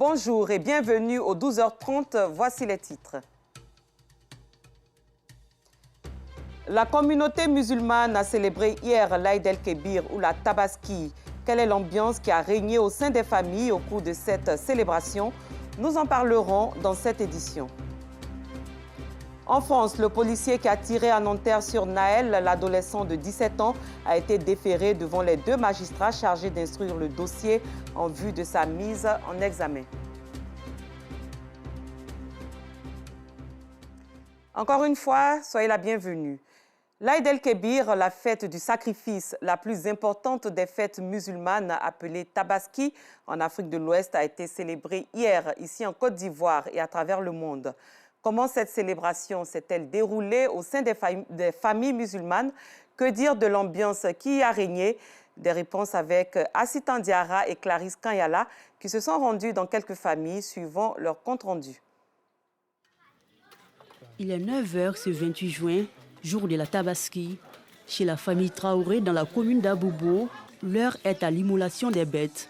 Bonjour et bienvenue aux 12h30. Voici les titres. La communauté musulmane a célébré hier l'Aïd el-Kébir ou la Tabaski. Quelle est l'ambiance qui a régné au sein des familles au cours de cette célébration? Nous en parlerons dans cette édition. En France, le policier qui a tiré à Nanterre sur Naël, l'adolescent de 17 ans, a été déféré devant les deux magistrats chargés d'instruire le dossier en vue de sa mise en examen. Encore une fois, soyez la bienvenue. L'Aïd el-Kébir, la fête du sacrifice, la plus importante des fêtes musulmanes appelée Tabaski en Afrique de l'Ouest, a été célébrée hier ici en Côte d'Ivoire et à travers le monde. Comment cette célébration s'est-elle déroulée au sein des familles musulmanes? Que dire de l'ambiance qui y a régné? Des réponses avec Assitan Diarra et Clarisse Kanyala qui se sont rendus dans quelques familles suivant leur compte-rendu. Il est 9h ce 28 juin, jour de la Tabaski. Chez la famille Traoré dans la commune d'Aboubo, l'heure est à l'immolation des bêtes.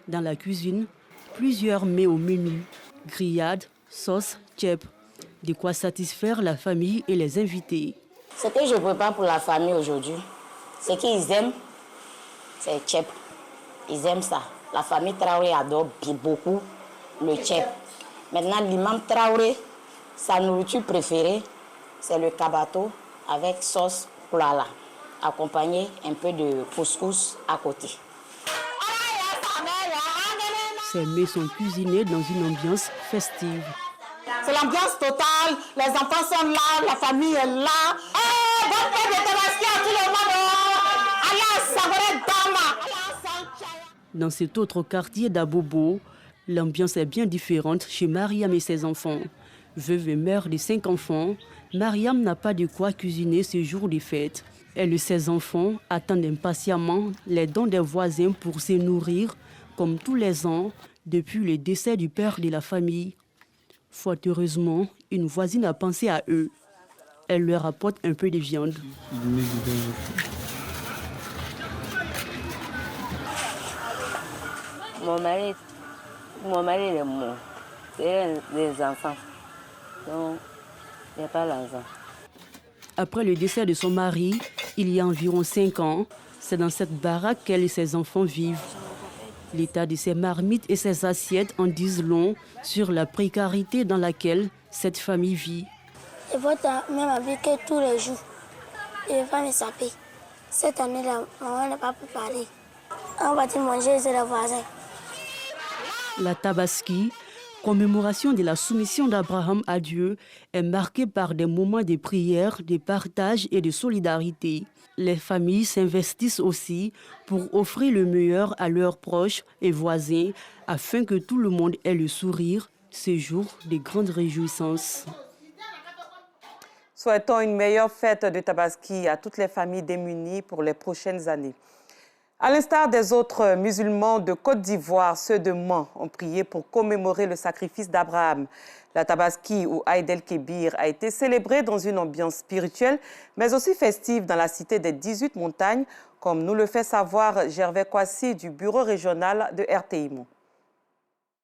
Dans la cuisine, plusieurs mets au menu. Grillades, sauce, tchèp. De quoi satisfaire la famille et les invités. Ce que je prépare pour la famille aujourd'hui, ce qu'ils aiment, c'est le tchèp. Ils aiment ça. La famille Traoré adore beaucoup le tchèp. Maintenant, l'imam Traoré, sa nourriture préférée, c'est le kabato avec sauce poulala, accompagné un peu de couscous à côté. Ces mets sont cuisinés dans une ambiance festive. C'est l'ambiance totale, les enfants sont là, la famille est là. Bonne fête de Tabaski à tout le monde. Allah savourer Dama. Dans cet autre quartier d'Abobo, l'ambiance est bien différente chez Mariam et ses enfants. Veuve et mère de 5 enfants, Mariam n'a pas de quoi cuisiner ce jour de fête. Elle et ses enfants attendent impatiemment les dons des voisins pour se nourrir, comme tous les ans, depuis le décès du père de la famille. Fort heureusement, une voisine a pensé à eux. Elle leur apporte un peu de viande. Mon mari est mort. C'est des enfants. Donc, il n'y a pas l'argent. Après le décès de son mari, il y a environ 5 ans, c'est dans cette baraque qu'elle et ses enfants vivent. L'état de ses marmites et ses assiettes en disent long sur la précarité dans laquelle cette famille vit. Je vote même avec tous les jours. Je ne vais pas me saper. Cette année-là, maman n'a pas préparé. On va manger chez les voisins. La Tabaski, commémoration de la soumission d'Abraham à Dieu, est marquée par des moments de prière, de partage et de solidarité. Les familles s'investissent aussi pour offrir le meilleur à leurs proches et voisins afin que tout le monde ait le sourire ce jour de grandes réjouissances. Souhaitons une meilleure fête de Tabaski à toutes les familles démunies pour les prochaines années. À l'instar des autres musulmans de Côte d'Ivoire, ceux de Mans ont prié pour commémorer le sacrifice d'Abraham. La Tabaski ou Aïd el-Kébir a été célébrée dans une ambiance spirituelle, mais aussi festive dans la cité des 18 montagnes, comme nous le fait savoir Gervais Kwasi du bureau régional de RTI.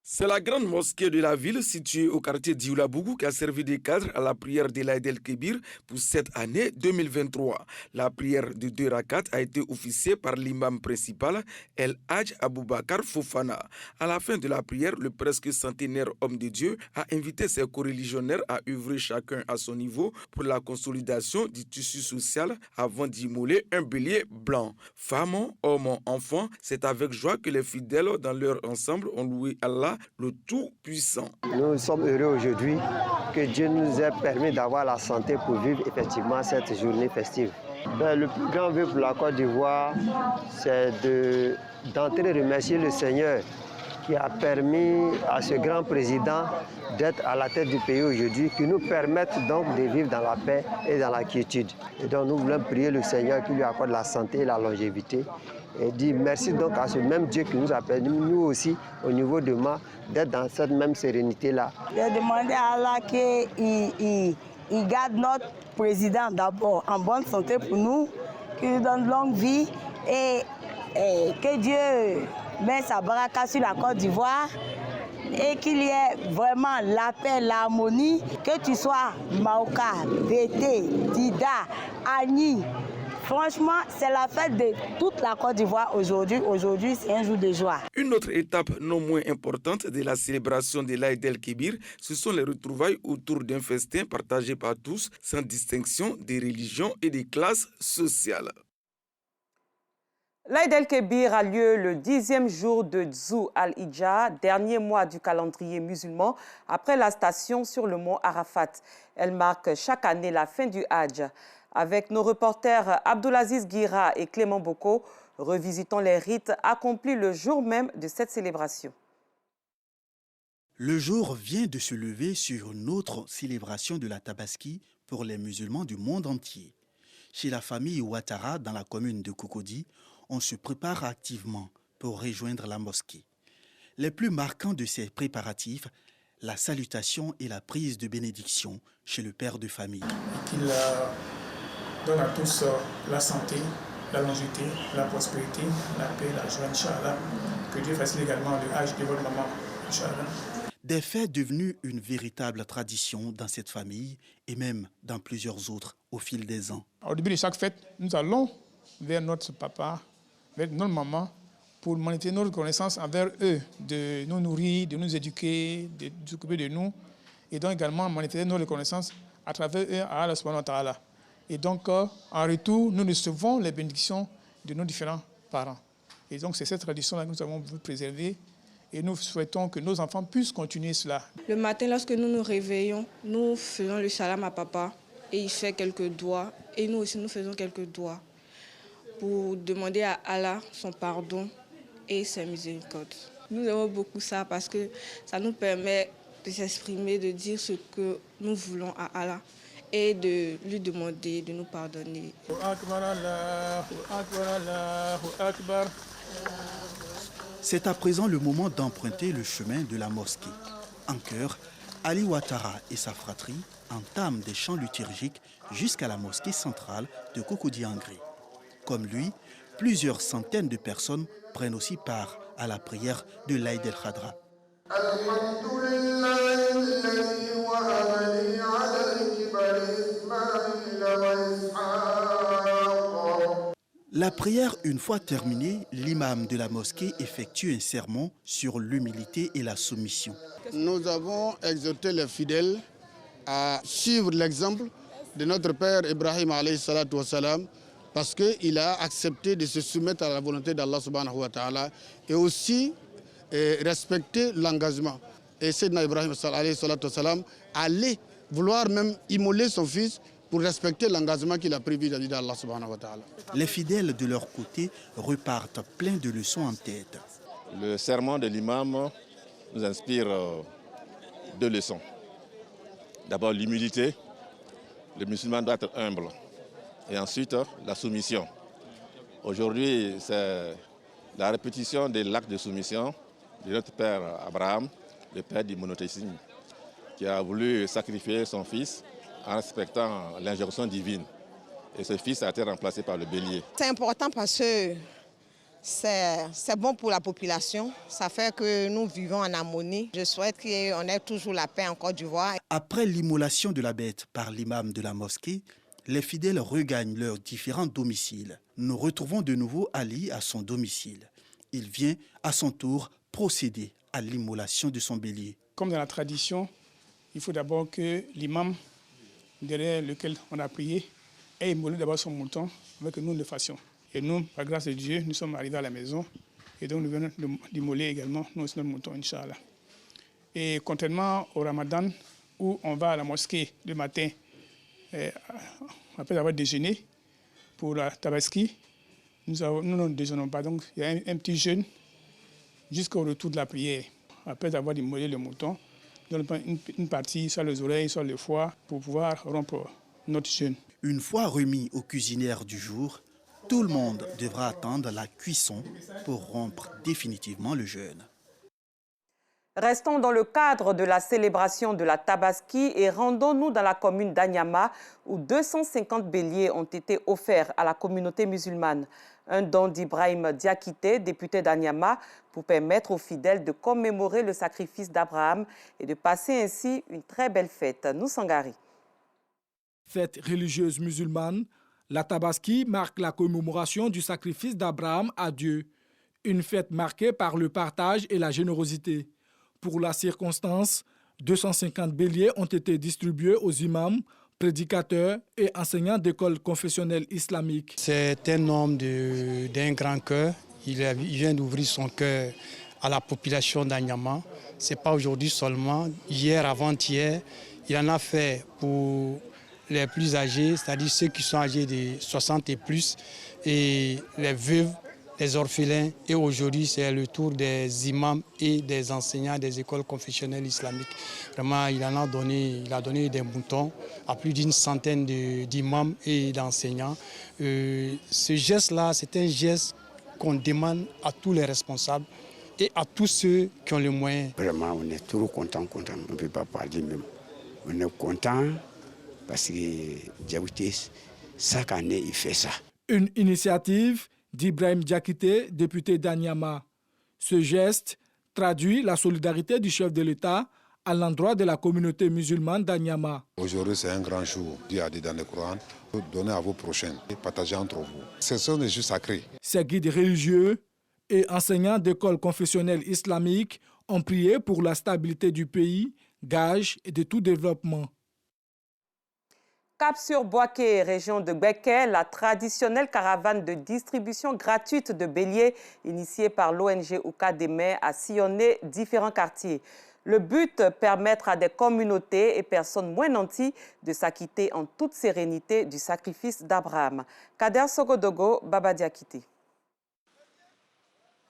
C'est la grande mosquée de la ville située au quartier d'Ioulabougou qui a servi de cadre à la prière de l'Aïd el-Kébir pour cette année 2023. La prière de 2 rakats a été officiée par l'imam principal El Hadj Aboubakar Fofana. À la fin de la prière, le presque centenaire homme de Dieu a invité ses coreligionnaires à œuvrer chacun à son niveau pour la consolidation du tissu social avant d'immoler un bélier blanc. Femmes, hommes, enfants, c'est avec joie que les fidèles dans leur ensemble ont loué Allah, le Tout-Puissant. Nous sommes heureux aujourd'hui que Dieu nous ait permis d'avoir la santé pour vivre effectivement cette journée festive. Le plus grand vœu pour la Côte d'Ivoire, c'est d'entrer remercier le Seigneur qui a permis à ce grand président d'être à la tête du pays aujourd'hui, qui nous permette donc de vivre dans la paix et dans la quiétude. Et donc nous voulons prier le Seigneur qui lui accorde la santé et la longévité. Et dire merci donc à ce même Dieu qui nous a permis, nous aussi, au niveau de moi, d'être dans cette même sérénité-là. J'ai demandé à Allah qu'il garde notre président d'abord en bonne santé pour nous, qu'il lui donne longue vie et que Dieu met sa baraka sur la Côte d'Ivoire et qu'il y ait vraiment la paix, l'harmonie, que tu sois Maoka, Bété, Dida, Agni. Franchement, c'est la fête de toute la Côte d'Ivoire aujourd'hui. Aujourd'hui, c'est un jour de joie. Une autre étape non moins importante de la célébration de l'Aïd el-Kébir, ce sont les retrouvailles autour d'un festin partagé par tous, sans distinction des religions et des classes sociales. L'Aïd el-Kébir a lieu le 10e jour de Dzoul al-Hidja, dernier mois du calendrier musulman, après la station sur le mont Arafat. Elle marque chaque année la fin du Hajj. Avec nos reporters Abdulaziz Guira et Clément Boko, revisitons les rites accomplis le jour même de cette célébration. Le jour vient de se lever sur une autre célébration de la Tabaski pour les musulmans du monde entier. Chez la famille Ouattara, dans la commune de Cocody, on se prépare activement pour rejoindre la mosquée. Les plus marquants de ces préparatifs, la salutation et la prise de bénédiction chez le père de famille. Qu'il donne à tous la santé, la longévité, la prospérité, la paix, la joie, Inch'Allah. Que Dieu facilite également le âge de votre maman, Inch'Allah. Des faits devenus une véritable tradition dans cette famille et même dans plusieurs autres au fil des ans. Au début de chaque fête, nous allons vers notre papa, vers notre maman, pour manifester notre reconnaissance envers eux, de nous nourrir, de nous éduquer, de s'occuper de nous, et donc également manifester notre reconnaissance à travers eux à Allah subhanahu wa ta'ala. Et donc, en retour, nous recevons les bénédictions de nos différents parents. Et donc, c'est cette tradition-là que nous avons voulu préserver. Et nous souhaitons que nos enfants puissent continuer cela. Le matin, lorsque nous nous réveillons, nous faisons le salam à papa et il fait quelques doigts. Et nous aussi, nous faisons quelques doigts pour demander à Allah son pardon et sa miséricorde. Nous aimons beaucoup ça parce que ça nous permet de s'exprimer, de dire ce que nous voulons à Allah et de lui demander de nous pardonner. C'est à présent le moment d'emprunter le chemin de la mosquée. En chœur, Ali Ouattara et sa fratrie entament des chants liturgiques jusqu'à la mosquée centrale de Cocody-Angré. Comme lui, plusieurs centaines de personnes prennent aussi part à la prière de l'Aïd el-Khadra. La prière, une fois terminée, l'imam de la mosquée effectue un sermon sur l'humilité et la soumission. Nous avons exhorté les fidèles à suivre l'exemple de notre père Ibrahim alayhi salatu wassalam, parce qu'il a accepté de se soumettre à la volonté d'Allah subhanahu wa ta'ala et aussi respecter l'engagement. Et Sayyidina Ibrahim alayhi salatu wassalam allait vouloir même immoler son fils pour respecter l'engagement qu'il a pris vis-à-vis d'Allah subhanahu wa ta'ala. Les fidèles de leur côté repartent pleins de leçons en tête. Le sermon de l'imam nous inspire deux leçons. D'abord l'humilité, le musulman doit être humble. Et ensuite la soumission. Aujourd'hui, c'est la répétition de l'acte de soumission de notre père Abraham, le père du monothéisme, qui a voulu sacrifier son fils en respectant l'injonction divine. Et ce fils a été remplacé par le bélier. C'est important parce que c'est bon pour la population. Ça fait que nous vivons en harmonie. Je souhaite qu'on ait toujours la paix en Côte d'Ivoire. Après l'immolation de la bête par l'imam de la mosquée, les fidèles regagnent leurs différents domiciles. Nous retrouvons de nouveau Ali à son domicile. Il vient à son tour procéder à l'immolation de son bélier. Comme dans la tradition, il faut d'abord que l'imam derrière lequel on a prié ait immolé d'abord son mouton avant que nous le fassions. Et nous, par grâce de Dieu, nous sommes arrivés à la maison et donc nous venons d'immoler également nous aussi notre mouton, Inch'Allah. Et contrairement au Ramadan, où on va à la mosquée le matin, après avoir déjeuné pour la Tabaski, nous ne déjeunons pas. Donc il y a un petit jeûne jusqu'au retour de la prière. Après avoir immolé le mouton, nous donnons une partie sur les oreilles, sur le foie, pour pouvoir rompre notre jeûne. Une fois remis au cuisinière du jour, tout le monde devra attendre la cuisson pour rompre définitivement le jeûne. Restons dans le cadre de la célébration de la Tabaski et rendons-nous dans la commune d'Anyama où 250 béliers ont été offerts à la communauté musulmane. Un don d'Ibrahim Diakité, député d'Anyama, pour permettre aux fidèles de commémorer le sacrifice d'Abraham et de passer ainsi une très belle fête. Nous Sangari. Fête religieuse musulmane, la Tabaski marque la commémoration du sacrifice d'Abraham à Dieu. Une fête marquée par le partage et la générosité. Pour la circonstance, 250 béliers ont été distribués aux imams, prédicateurs et enseignants d'écoles confessionnelles islamiques. C'est un homme d'un grand cœur. Il vient d'ouvrir son cœur à la population d'Anyama. Ce n'est pas aujourd'hui seulement. Hier, avant-hier, il en a fait pour les plus âgés, c'est-à-dire ceux qui sont âgés de 60 et plus, et les veuves, les orphelins. Et aujourd'hui, c'est le tour des imams et des enseignants des écoles confessionnelles islamiques. Vraiment, il a donné des moutons à plus d'une centaine d'imams et d'enseignants. Ce geste-là, c'est un geste qu'on demande à tous les responsables et à tous ceux qui ont les moyens. Vraiment, on est trop contents. On ne peut pas parler même. On est contents parce que Diakité, chaque année, il fait ça. Une initiative d'Ibrahim Diakité, député d'Anyama. Ce geste traduit la solidarité du chef de l'État à l'endroit de la communauté musulmane d'Anyama. Aujourd'hui, c'est un grand jour. Dieu a dit dans le Coran, donnez à vos prochains et partagez entre vous. Ce sont des jours sacrés. Ces guides religieux et enseignants d'écoles confessionnelles islamiques ont prié pour la stabilité du pays, gage de tout développement. Cap sur Boaké, région de Gbeke, la traditionnelle caravane de distribution gratuite de béliers initiée par l'ONG Ukademe a sillonné différents quartiers. Le but, permettre à des communautés et personnes moins nanties de s'acquitter en toute sérénité du sacrifice d'Abraham. Kader Sogodogo, Baba Diakité.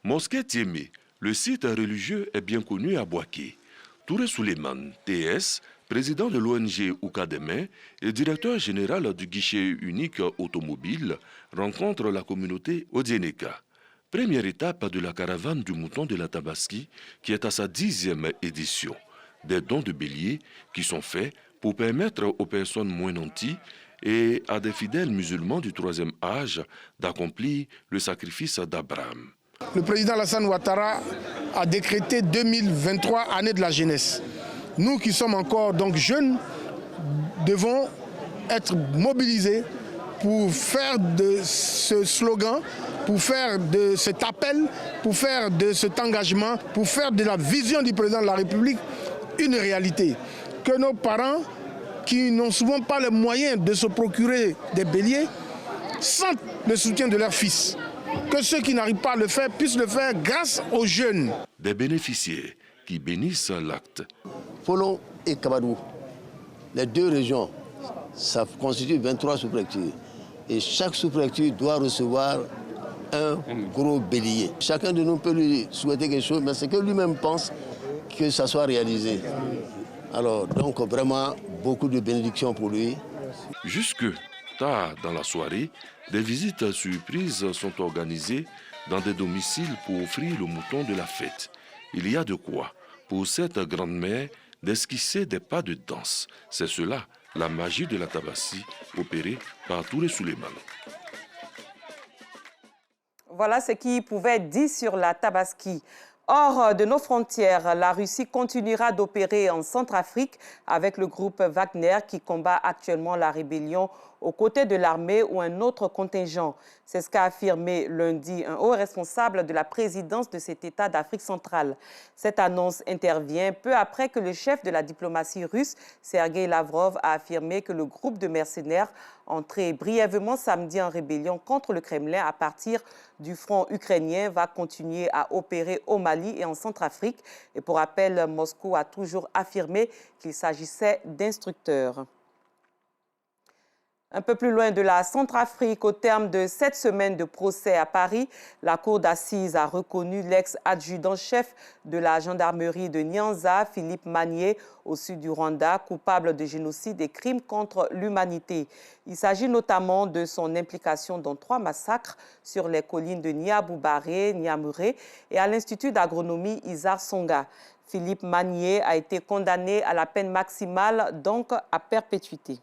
Mosquée Tiémé, le site religieux est bien connu à Boaké. Touré Souleymane, TS, président de l'ONG Ukademe et directeur général du guichet unique automobile, rencontre la communauté Odieneka. Première étape de la caravane du mouton de la Tabaski qui est à sa 10e édition. Des dons de béliers qui sont faits pour permettre aux personnes moins nanties et à des fidèles musulmans du 3e âge d'accomplir le sacrifice d'Abraham. Le président Alassane Ouattara a décrété 2023 année de la jeunesse. Nous qui sommes encore donc jeunes devons être mobilisés pour faire de ce slogan, pour faire de cet appel, pour faire de cet engagement, pour faire de la vision du président de la République une réalité. Que nos parents, qui n'ont souvent pas les moyens de se procurer des béliers, sentent le soutien de leurs fils. Que ceux qui n'arrivent pas à le faire puissent le faire grâce aux jeunes. Des bénéficiaires qui bénissent l'acte. Folon et Kabadou, les deux régions, ça constitue 23 sous-préfectures. Et chaque sous-préfecture doit recevoir un gros bélier. Chacun de nous peut lui souhaiter quelque chose, mais c'est que lui-même pense que ça soit réalisé. Alors, donc vraiment, beaucoup de bénédictions pour lui. Jusque tard dans la soirée, des visites surprises sont organisées dans des domiciles pour offrir le mouton de la fête. Il y a de quoi, pour cette grande-mère, d'esquisser des pas de danse. C'est cela, la magie de la Tabaski, opérée par Touré Souleymane. Voilà ce qui pouvait être dit sur la Tabaski. Hors de nos frontières, la Russie continuera d'opérer en Centrafrique avec le groupe Wagner qui combat actuellement la rébellion aux côtés de l'armée ou un autre contingent. C'est ce qu'a affirmé lundi un haut responsable de la présidence de cet État d'Afrique centrale. Cette annonce intervient peu après que le chef de la diplomatie russe, Sergei Lavrov, a affirmé que le groupe de mercenaires entré brièvement samedi en rébellion contre le Kremlin à partir du front ukrainien va continuer à opérer au Mali et en Centrafrique. Et pour rappel, Moscou a toujours affirmé qu'il s'agissait d'instructeurs. Un peu plus loin de la Centrafrique, au terme de 7 semaines de procès à Paris, la cour d'assises a reconnu l'ex-adjudant-chef de la gendarmerie de Nyanza, Philippe Magnier, au sud du Rwanda, coupable de génocide et crimes contre l'humanité. Il s'agit notamment de son implication dans 3 massacres sur les collines de Niaboubare, Niamure et à l'Institut d'agronomie Isar Songa. Philippe Magnier a été condamné à la peine maximale, donc à perpétuité.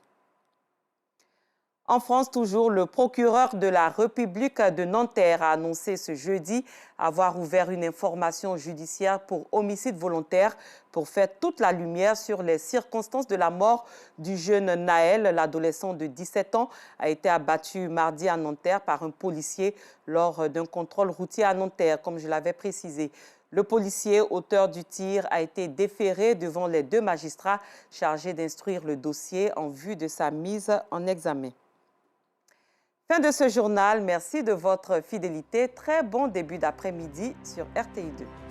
En France, toujours, le procureur de la République de Nanterre a annoncé ce jeudi avoir ouvert une information judiciaire pour homicide volontaire pour faire toute la lumière sur les circonstances de la mort du jeune Naël. L'adolescent de 17 ans a été abattu mardi à Nanterre par un policier lors d'un contrôle routier à Nanterre, comme je l'avais précisé. Le policier, auteur du tir, a été déféré devant les 2 magistrats chargés d'instruire le dossier en vue de sa mise en examen. Fin de ce journal. Merci de votre fidélité. Très bon début d'après-midi sur RTI2.